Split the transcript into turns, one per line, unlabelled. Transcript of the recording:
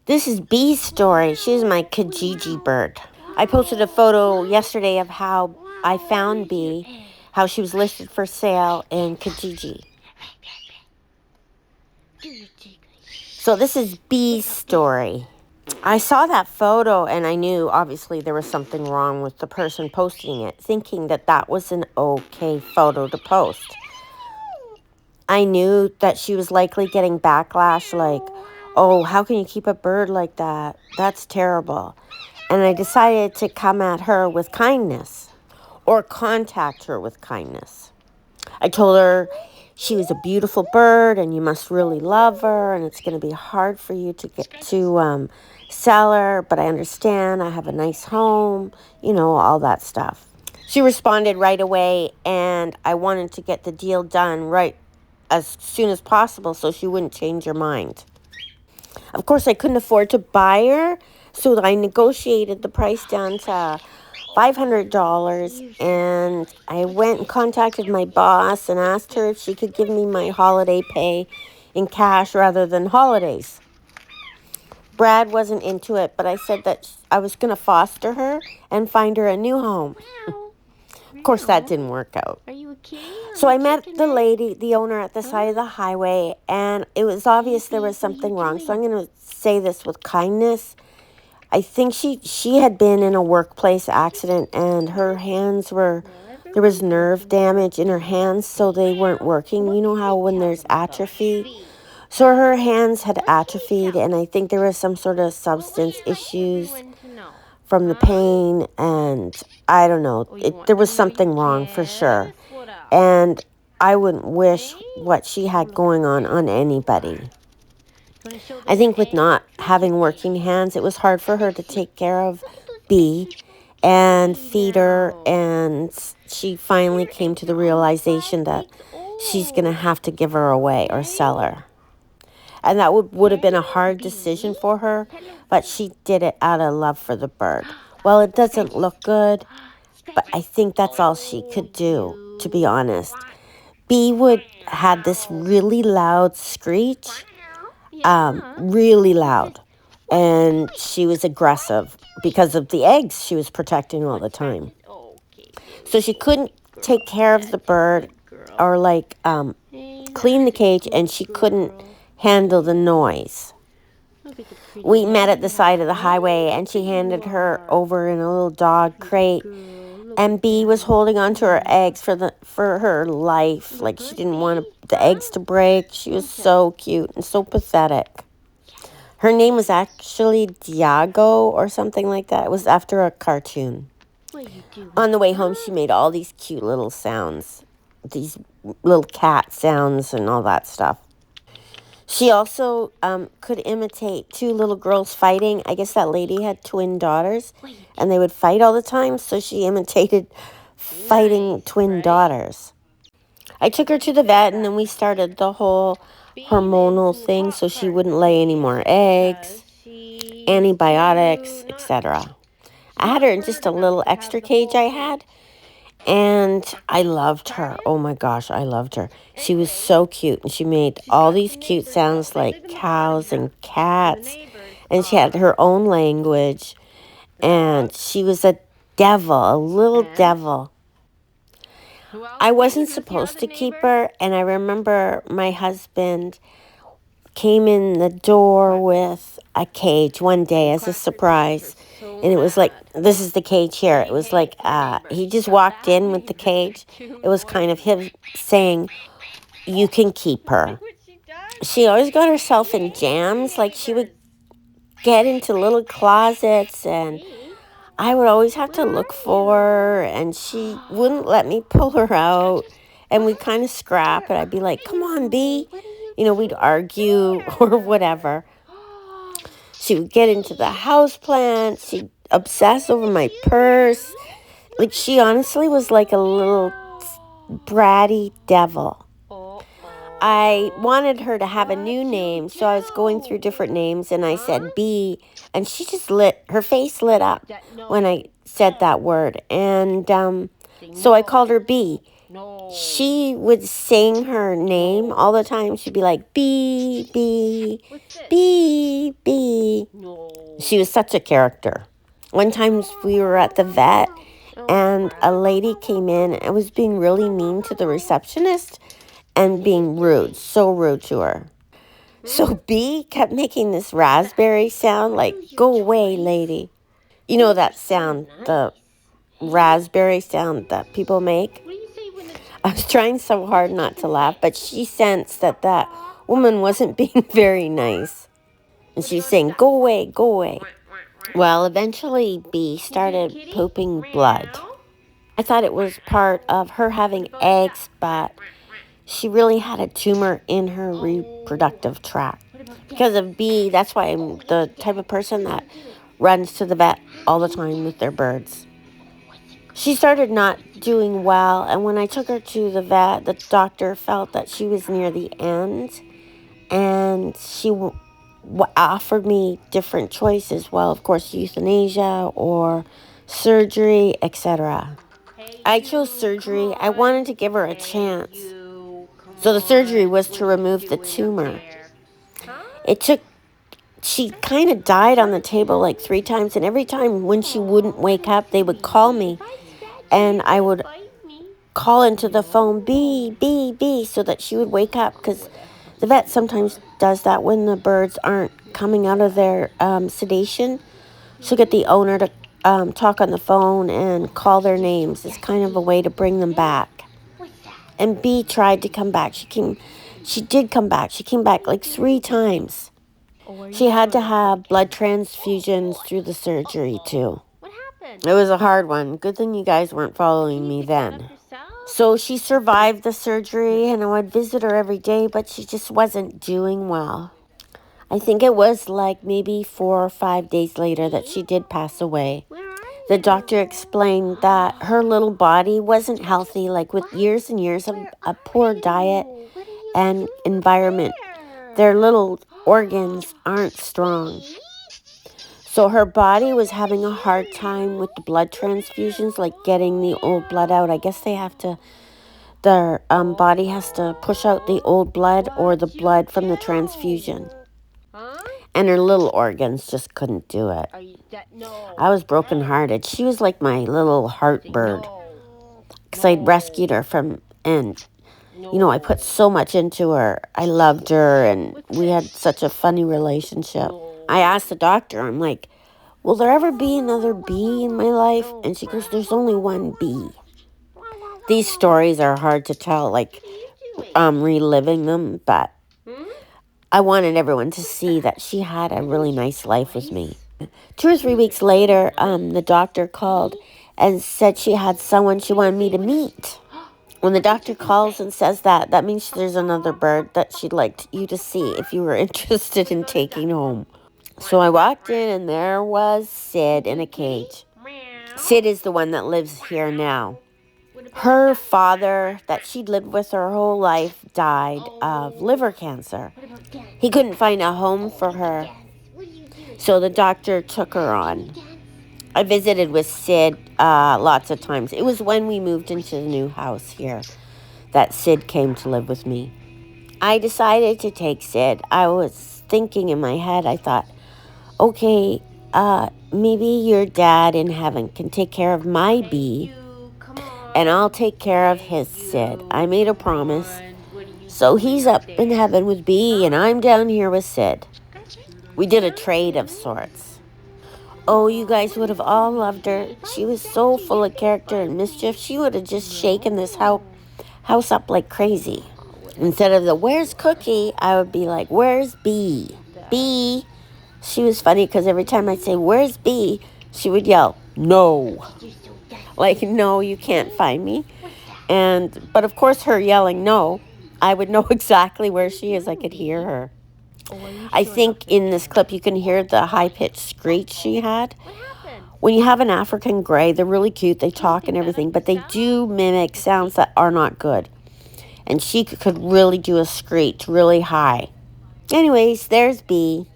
This is Bee's story. She's my Kijiji bird. I posted a photo yesterday of how I found Bee, how she was listed for sale in Kijiji. So this is Bee's story. I saw that photo and I knew obviously there was something wrong with the person posting it, thinking that that was an okay photo to post. I knew that she was likely getting backlash like, oh, how can you keep a bird like that? That's terrible. And I decided to come at her with kindness or contact her with kindness. I told her she was a beautiful bird and you must really love her and it's going to be hard for you to get to sell her, but I understand. I have a nice home, all that stuff. She responded right away and I wanted to get the deal done right as soon as possible so she wouldn't change her mind. Of course, I couldn't afford to buy her, so I negotiated the price down to $500, and I went and contacted my boss and asked her if she could give me my holiday pay in cash rather than holidays. Brad wasn't into it, but I said that I was going to foster her and find her a new home. Of course, that didn't work out.
Are you okay?
So I met the owner at the side of the highway, and it was obvious there was something wrong. So I'm going to say this with kindness. I think she had been in a workplace accident, and her hands there was nerve damage in her hands, so they weren't working. You know how when there's atrophy? So her hands had atrophied, and I think there was some sort of substance issues from the pain, and I don't know. There was something wrong for sure. And I wouldn't wish what she had going on anybody. I think with not having working hands, it was hard for her to take care of Bee and feed her, and she finally came to the realization that she's going to have to give her away or sell her. And that would have been a hard decision for her, but she did it out of love for the bird. Well, it doesn't look good, but I think that's all she could do, to be honest. Bee had this really loud screech, really loud, and she was aggressive because of the eggs she was protecting all the time. So she couldn't take care of the bird or clean the cage, and she couldn't handle the noise. We met at the side of the highway, and she handed her over in a little dog crate, and Bee was holding on to her eggs for her life. Like she didn't want the eggs to break. She was so cute and so pathetic. Her name was actually Diago or something like that. It was after a cartoon. On the way home, she made all these cute little sounds, these little cat sounds and all that stuff. She also could imitate two little girls fighting. I guess that lady had twin daughters, and they would fight all the time, so she imitated fighting twin daughters. I took her to the vet, and then we started the whole hormonal thing so she wouldn't lay any more eggs, antibiotics, etc. I had her in just a little extra cage I had, and I loved her. Oh my gosh, I loved her. She was so cute, and she made all these cute sounds like cows and cats, and she had her own language, and she was a devil, a little devil. I wasn't supposed to keep her, and I remember my husband came in the door with a cage one day as a surprise. And it was like, this is the cage here. It was like, he just walked in with the cage. It was kind of him saying, you can keep her. She always got herself in jams. Like she would get into little closets, and I would always have to look for her, and she wouldn't let me pull her out. And we'd kind of scrap, and I'd be like, come on, Bee. We'd argue or whatever. She would get into the houseplant. She'd obsess over my purse. Like, she honestly was like a little bratty devil. I wanted her to have a new name, so I was going through different names, and I said Bee, and she just her face lit up when I said that word. And so I called her Bee.
No.
She would sing her name all the time. She'd be like, bee, bee, bee, bee.
No.
She was such a character. One time we were at the vet and a lady came in and was being really mean to the receptionist and being rude, so rude to her. So Bee kept making this raspberry sound like, go away, lady. You know that sound, the raspberry sound that people make? I was trying so hard not to laugh, but she sensed that that woman wasn't being very nice. And she's saying, go away, go away. Well, eventually Bee started pooping blood. I thought it was part of her having eggs, but she really had a tumor in her reproductive tract. Because of Bee, that's why I'm the type of person that runs to the vet all the time with their birds. She started not doing well, and when I took her to the vet, the doctor felt that she was near the end, and she offered me different choices. Well, of course, euthanasia or surgery, etc. I chose surgery. I wanted to give her a chance. So the surgery was to remove the tumor. She kind of died on the table like 3 times, and every time when she wouldn't wake up, they would call me, and I would call into the phone, Bee, Bee, Bee, so that she would wake up, because the vet sometimes does that when the birds aren't coming out of their sedation. She'll get the owner to talk on the phone and call their names. It's kind of a way to bring them back. And Bee tried to come back. She did come back. She came back like 3 times. She had to have blood transfusions through the surgery, too. It was a hard one. Good thing you guys weren't following me then. So she survived the surgery, and I would visit her every day, but she just wasn't doing well. I think it was like maybe 4 or 5 days later that she did pass away. The doctor explained that her little body wasn't healthy, like with years and years of a poor diet and environment. Their little organs aren't strong. So her body was having a hard time with the blood transfusions, like getting the old blood out. I guess they have to, their body has to push out the old blood or the blood from the transfusion. And her little organs just couldn't do it. I was brokenhearted. She was like my little heart bird. Because I'd rescued her from, and I put so much into her. I loved her, and we had such a funny relationship. I asked the doctor, I'm like, will there ever be another bee in my life? And she goes, there's only one bee. These stories are hard to tell, like reliving them, but I wanted everyone to see that she had a really nice life with me. 2 or 3 weeks later, the doctor called and said she had someone she wanted me to meet. When the doctor calls and says that, that means there's another bird that she'd like you to see if you were interested in taking home. So I walked in, and there was Sid in a cage. Sid is the one that lives here now. Her father, that she'd lived with her whole life, died of liver cancer. He couldn't find a home for her, so the doctor took her on. I visited with Sid lots of times. It was when we moved into the new house here that Sid came to live with me. I decided to take Sid. I was thinking in my head, I thought, okay, maybe your dad in heaven can take care of my bee, and I'll take care of his Sid. I made a promise. So he's up in heaven with Bee, and I'm down here with Sid. We did a trade of sorts. Oh, you guys would have all loved her. She was so full of character and mischief. She would have just shaken this house up like crazy. Instead of the, where's Cookie? I would be like, where's Bee? Bee. She was funny because every time I'd say, where's Bee? She would yell, no. Like, no, you can't find me. But of course, her yelling no, I would know exactly where she is. I could hear her. I think in this clip you can hear the high-pitched screech she had. When you have an African gray, they're really cute. They talk and everything, but they do mimic sounds that are not good. And she could really do a screech really high. Anyways, there's Bee.